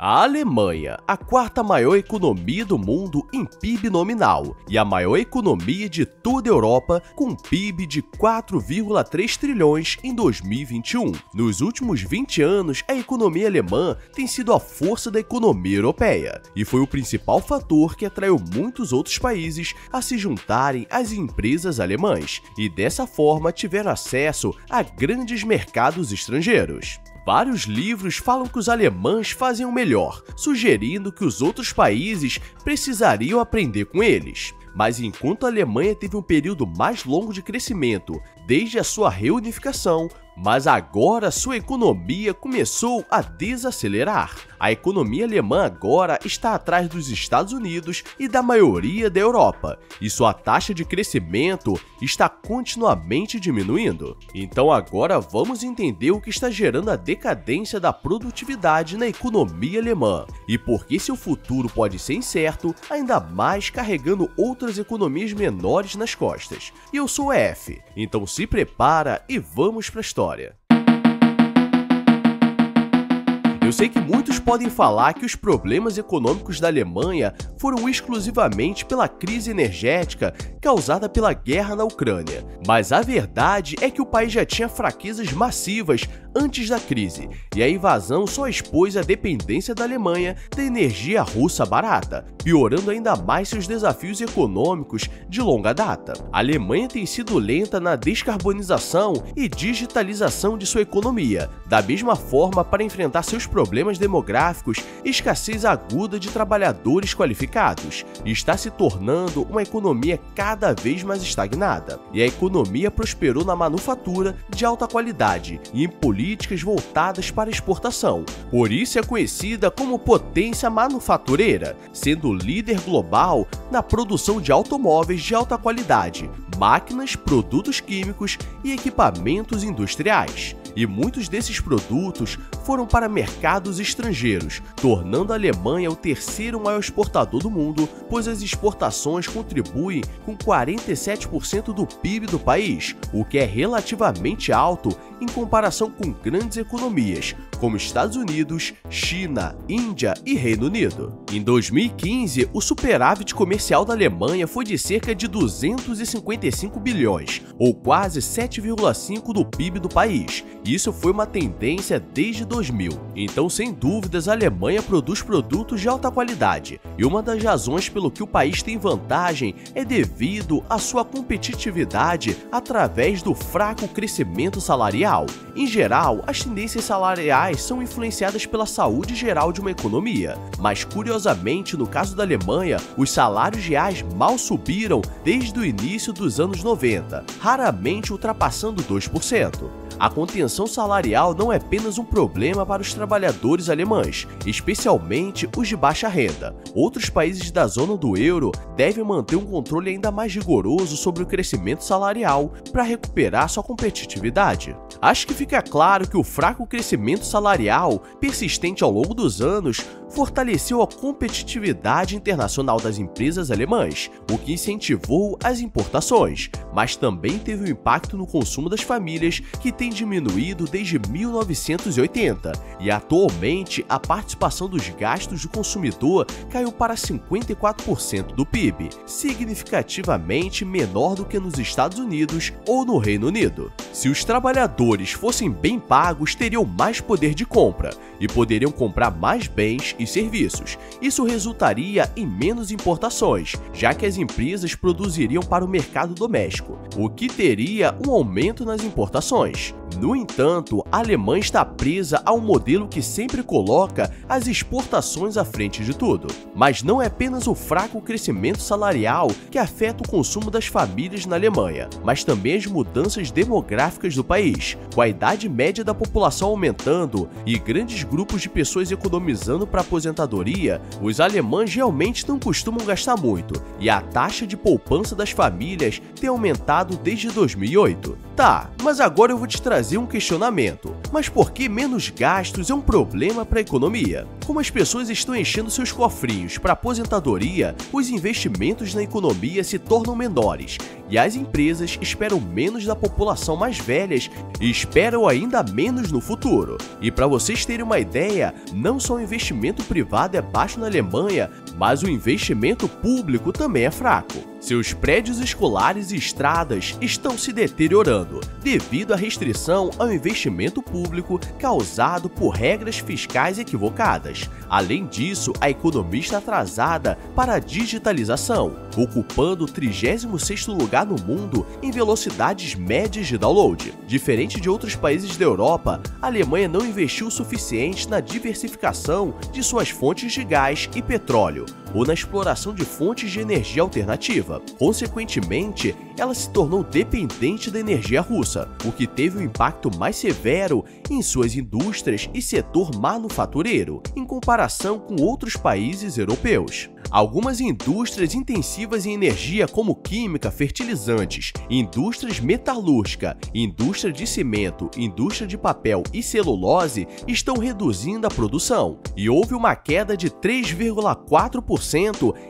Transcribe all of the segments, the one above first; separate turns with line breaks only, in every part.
A Alemanha, a quarta maior economia do mundo em PIB nominal e a maior economia de toda a Europa, com PIB de 4,3 trilhões em 2021. Nos últimos 20 anos, a economia alemã tem sido a força da economia europeia e foi o principal fator que atraiu muitos outros países a se juntarem às empresas alemãs e dessa forma tiveram acesso a grandes mercados estrangeiros. Vários livros falam que os alemães fazem o melhor, sugerindo que os outros países precisariam aprender com eles. Mas enquanto a Alemanha teve um período mais longo de crescimento desde a sua reunificação, mas agora sua economia começou a desacelerar. A economia alemã agora está atrás dos Estados Unidos e da maioria da Europa, e sua taxa de crescimento está continuamente diminuindo. Então agora vamos entender o que está gerando a decadência da produtividade na economia alemã, e por que seu futuro pode ser incerto, ainda mais carregando outras economias menores nas costas. E eu sou o F, então se prepara e vamos para a história. Eu sei que muitos podem falar que os problemas econômicos da Alemanha foram exclusivamente pela crise energética causada pela guerra na Ucrânia, mas a verdade é que o país já tinha fraquezas massivas antes da crise, e a invasão só expôs a dependência da Alemanha da energia russa barata, piorando ainda mais seus desafios econômicos de longa data. A Alemanha tem sido lenta na descarbonização e digitalização de sua economia, da mesma forma para enfrentar seus problemas demográficos e escassez aguda de trabalhadores qualificados, e está se tornando uma economia cada vez mais estagnada. E a economia prosperou na manufatura de alta qualidade e em políticas voltadas para exportação. Por isso é conhecida como potência manufatureira, sendo líder global na produção de automóveis de alta qualidade, máquinas, produtos químicos e equipamentos industriais. E muitos desses produtos foram para mercados estrangeiros, tornando a Alemanha o terceiro maior exportador do mundo, pois as exportações contribuem com 47% do PIB do país, o que é relativamente alto em comparação com grandes economias, como Estados Unidos, China, Índia e Reino Unido. Em 2015, o superávit comercial da Alemanha foi de cerca de 255 bilhões, ou quase 7,5% do PIB do país. Isso foi uma tendência desde 2000. Então, sem dúvidas, a Alemanha produz produtos de alta qualidade, e uma das razões pelo que o país tem vantagem é devido à sua competitividade através do fraco crescimento salarial. Em geral, as tendências salariais são influenciadas pela saúde geral de uma economia, mas curiosamente, no caso da Alemanha, os salários reais mal subiram desde o início dos anos 90, raramente ultrapassando 2%. A contenção salarial não é apenas um problema para os trabalhadores alemães, especialmente os de baixa renda. Outros países da zona do euro devem manter um controle ainda mais rigoroso sobre o crescimento salarial para recuperar sua competitividade. Acho que fica claro que o fraco crescimento salarial, persistente ao longo dos anos, fortaleceu a competitividade internacional das empresas alemãs, o que incentivou as importações, mas também teve um impacto no consumo das famílias, que tem diminuído desde 1980, e atualmente a participação dos gastos do consumidor caiu para 54% do PIB, significativamente menor do que nos Estados Unidos ou no Reino Unido. Se os trabalhadores fossem bem pagos, teriam mais poder de compra e poderiam comprar mais bens e serviços. Isso resultaria em menos importações, já que as empresas produziriam para o mercado doméstico, o que teria um aumento nas importações. No entanto, a Alemanha está presa a um modelo que sempre coloca as exportações à frente de tudo. Mas não é apenas o fraco crescimento salarial que afeta o consumo das famílias na Alemanha, mas também as mudanças demográficas do país. Com a idade média da população aumentando e grandes grupos de pessoas economizando para aposentadoria, os alemães realmente não costumam gastar muito, e a taxa de poupança das famílias tem aumentado desde 2008. Tá, mas agora eu vou te trazer trazer um questionamento. Mas por que menos gastos é um problema para a economia? Como as pessoas estão enchendo seus cofrinhos para aposentadoria, os investimentos na economia se tornam menores e as empresas esperam menos da população mais velhas e esperam ainda menos no futuro. E para vocês terem uma ideia, não só o investimento privado é baixo na Alemanha, mas o investimento público também é fraco. Seus prédios escolares e estradas estão se deteriorando devido à restrição ao investimento público causado por regras fiscais equivocadas. Além disso, a economia está atrasada para a digitalização, ocupando o 36º lugar no mundo em velocidades médias de download. Diferente de outros países da Europa, a Alemanha não investiu o suficiente na diversificação de suas fontes de gás e petróleo ou na exploração de fontes de energia alternativa. Consequentemente, ela se tornou dependente da energia russa, o que teve um impacto mais severo em suas indústrias e setor manufatureiro, em comparação com outros países europeus. Algumas indústrias intensivas em energia, como química, fertilizantes, indústrias metalúrgica, indústria de cimento, indústria de papel e celulose, estão reduzindo a produção, e houve uma queda de 3,4%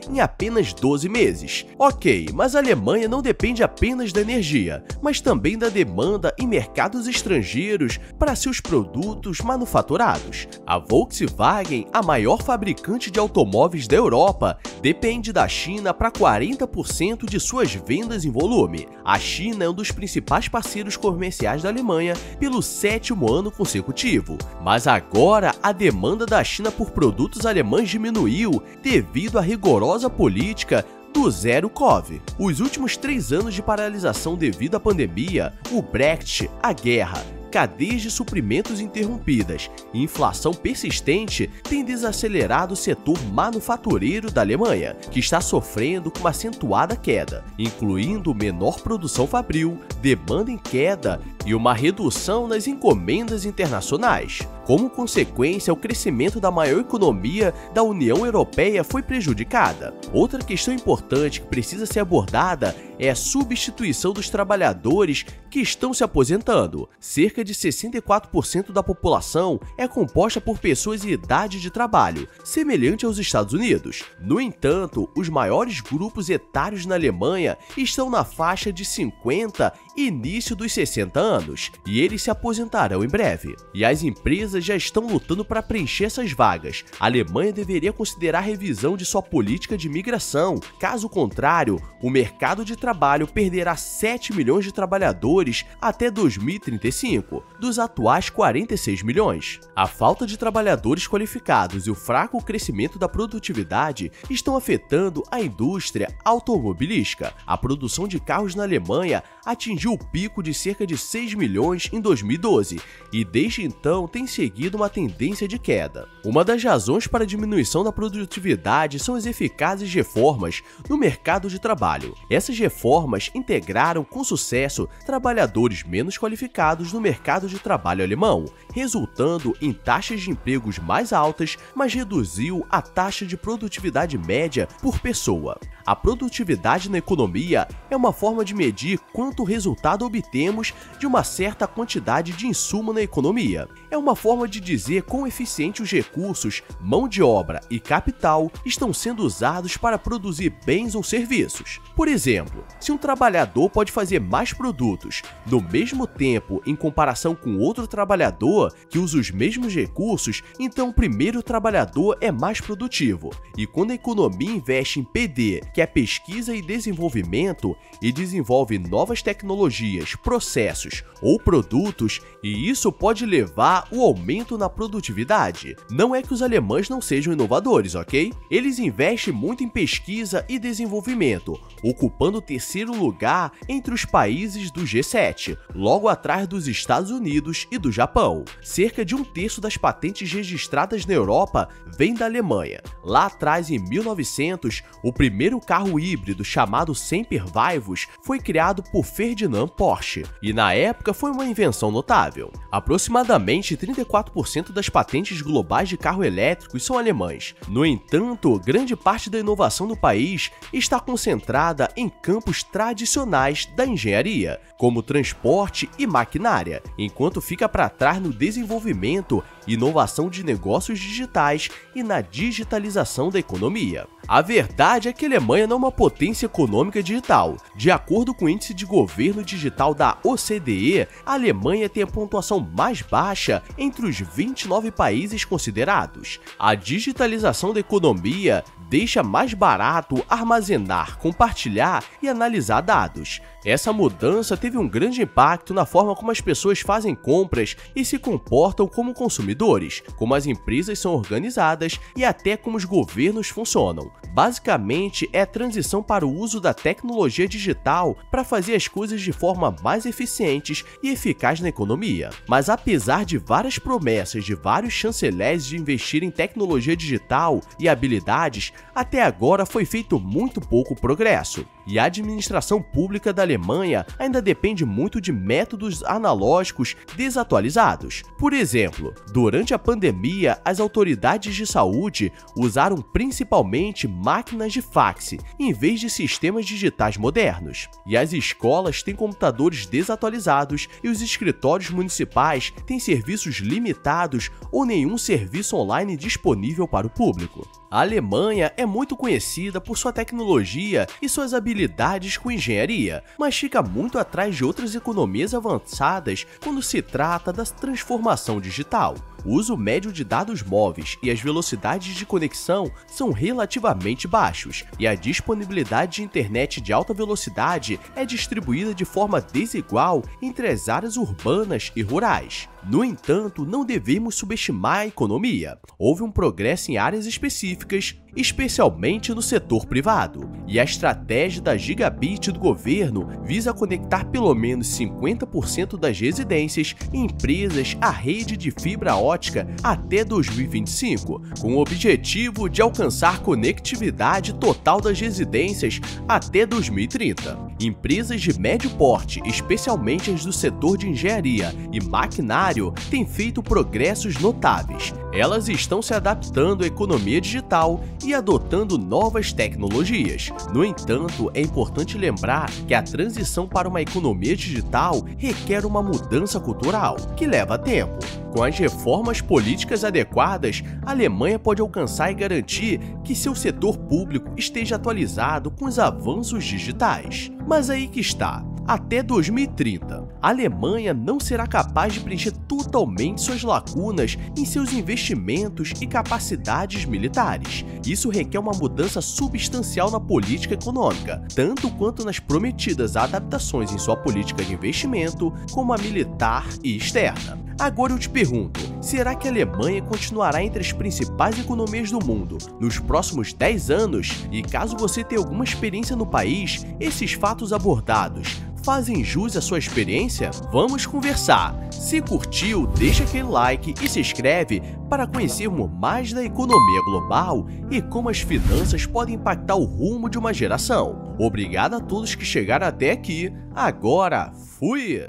em apenas 12 meses. Ok, mas a Alemanha não depende apenas da energia, mas também da demanda em mercados estrangeiros para seus produtos manufaturados. A Volkswagen, a maior fabricante de automóveis da Europa, depende da China para 40% de suas vendas em volume. A China é um dos principais parceiros comerciais da Alemanha pelo 7º ano consecutivo, mas agora a demanda da China por produtos alemães diminuiu devido à rigorosa política do Zero Covid. Os últimos 3 anos de paralisação devido à pandemia, o Brexit, a guerra, cadeias de suprimentos interrompidas e inflação persistente têm desacelerado o setor manufatureiro da Alemanha, que está sofrendo com uma acentuada queda, incluindo menor produção fabril, demanda em queda e uma redução nas encomendas internacionais. Como consequência, o crescimento da maior economia da União Europeia foi prejudicada. Outra questão importante que precisa ser abordada é a substituição dos trabalhadores que estão se aposentando. Cerca de 64% da população é composta por pessoas em idade de trabalho, semelhante aos Estados Unidos. No entanto, os maiores grupos etários na Alemanha estão na faixa de 50 e início dos 60 anos, e eles se aposentarão em breve. E as empresas já estão lutando para preencher essas vagas. A Alemanha deveria considerar a revisão de sua política de imigração. Caso contrário, o mercado de trabalho perderá 7 milhões de trabalhadores até 2035, dos atuais 46 milhões. A falta de trabalhadores qualificados e o fraco crescimento da produtividade estão afetando a indústria automobilística. A produção de carros na Alemanha atingiu o pico de cerca de 6 milhões em 2012 e desde então tem seguido uma tendência de queda. Uma das razões para a diminuição da produtividade são as eficazes reformas no mercado de trabalho. Essas reformas integraram com sucesso trabalhadores menos qualificados no mercado de trabalho alemão, resultando em taxas de empregos mais altas, mas reduziu a taxa de produtividade média por pessoa. A produtividade na economia é uma forma de medir quanto resultado obtemos de uma certa quantidade de insumo na economia. É uma forma de dizer quão eficiente os recursos, mão de obra e capital estão sendo usados para produzir bens ou serviços. Por exemplo, se um trabalhador pode fazer mais produtos no mesmo tempo em comparação com outro trabalhador que usa os mesmos recursos, então o primeiro trabalhador é mais produtivo. E quando a economia investe em PD, que é pesquisa e desenvolvimento, e desenvolve novas tecnologias, processos ou produtos, e isso pode levar ao aumento na produtividade. Não é que os alemães não sejam inovadores, ok? Eles investem muito em pesquisa e desenvolvimento, ocupando o 3º lugar entre os países do G7, logo atrás dos Estados Unidos e do Japão. Cerca de 1/3 das patentes registradas na Europa vem da Alemanha. Lá atrás, em 1900, o primeiro carro híbrido chamado Sempervivus foi criado por Ferdinand Porsche, e na época foi uma invenção notável. Aproximadamente Somente 34% das patentes globais de carro elétricos são alemãs. No entanto, grande parte da inovação do país está concentrada em campos tradicionais da engenharia, como transporte e maquinária, enquanto fica para trás no desenvolvimento e inovação de negócios digitais e na digitalização da economia. A verdade é que a Alemanha não é uma potência econômica digital. De acordo com o Índice de Governo Digital da OCDE, a Alemanha tem a pontuação mais baixa entre os 29 países considerados. A digitalização da economia deixa mais barato armazenar, compartilhar e analisar dados. Essa mudança teve um grande impacto na forma como as pessoas fazem compras e se comportam como consumidores, como as empresas são organizadas e até como os governos funcionam. Basicamente, é a transição para o uso da tecnologia digital para fazer as coisas de forma mais eficientes e eficaz na economia. Mas apesar de várias promessas de vários chanceleres de investir em tecnologia digital e habilidades, até agora foi feito muito pouco progresso. E a administração pública da Alemanha ainda depende muito de métodos analógicos desatualizados. Por exemplo, durante a pandemia, as autoridades de saúde usaram principalmente máquinas de fax, em vez de sistemas digitais modernos. E as escolas têm computadores desatualizados e os escritórios municipais têm serviços limitados ou nenhum serviço online disponível para o público. A Alemanha é muito conhecida por sua tecnologia e suas habilidades com engenharia, mas fica muito atrás de outras economias avançadas quando se trata da transformação digital. O uso médio de dados móveis e as velocidades de conexão são relativamente baixos, e a disponibilidade de internet de alta velocidade é distribuída de forma desigual entre as áreas urbanas e rurais. No entanto, não devemos subestimar a economia. Houve um progresso em áreas específicas, especialmente no setor privado, e a estratégia da Gigabit do governo visa conectar pelo menos 50% das residências e empresas à rede de fibra ótica até 2025, com o objetivo de alcançar conectividade total das residências até 2030. Empresas de médio porte, especialmente as do setor de engenharia e maquinário, têm feito progressos notáveis. Elas estão se adaptando à economia digital e adotando novas tecnologias. No entanto, é importante lembrar que a transição para uma economia digital requer uma mudança cultural, que leva tempo. Com as reformas políticas adequadas, a Alemanha pode alcançar e garantir que seu setor público esteja atualizado com os avanços digitais. Mas aí que está. Até 2030, a Alemanha não será capaz de preencher totalmente suas lacunas em seus investimentos e capacidades militares. Isso requer uma mudança substancial na política econômica, tanto quanto nas prometidas adaptações em sua política de investimento, como a militar e externa. Agora eu te pergunto, será que a Alemanha continuará entre as principais economias do mundo nos próximos 10 anos? E caso você tenha alguma experiência no país, esses fatos abordados fazem jus à sua experiência? Vamos conversar! Se curtiu, deixa aquele like e se inscreve para conhecermos mais da economia global e como as finanças podem impactar o rumo de uma geração. Obrigado a todos que chegaram até aqui. Agora, fui!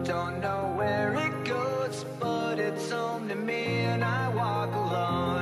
Don't know where it goes, but it's home to me and I walk alone.